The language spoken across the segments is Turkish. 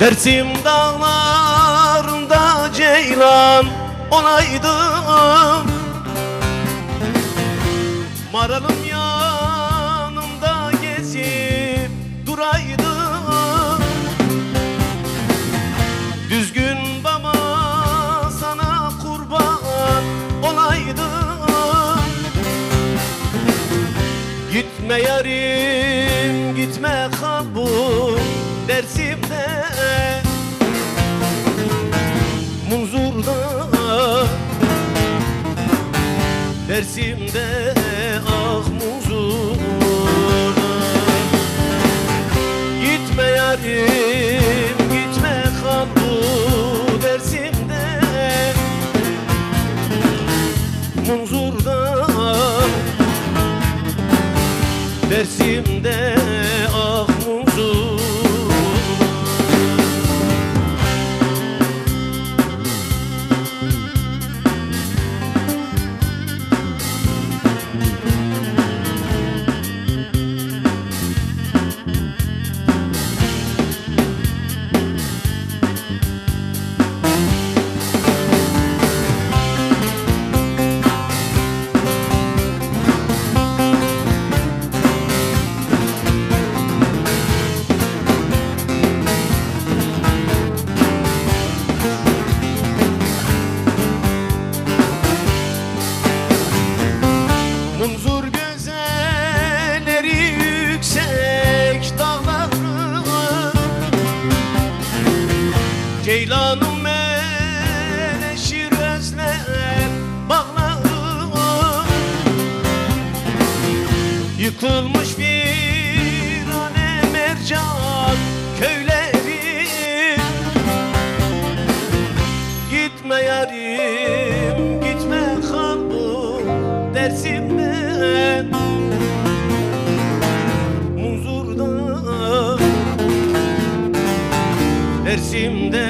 Dersim dağlarında ceylan olaydım, maralım yanımda gezip duraydım. Düzgün baba sana kurban olaydım. Gitme yarim gitme kalbim Dersim'de, Munzur'da, Dersim'de, ah Munzur'da. Gitme yarim gitme kal bu Dersim'de, Munzur'da, Dersim'de, ah Munzur. Munzur güzelleri yüksek dağları, ceylanım meleşir özler bağları. Yıkılmış virane mercan köyleri. Gitme yarim gitme kalbim Dersim'de, Munzur'da, Dersim'de,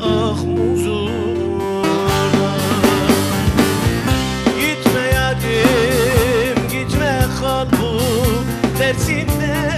ah Munzur'da. Gitme yarim gitme kalbim Dersim'de,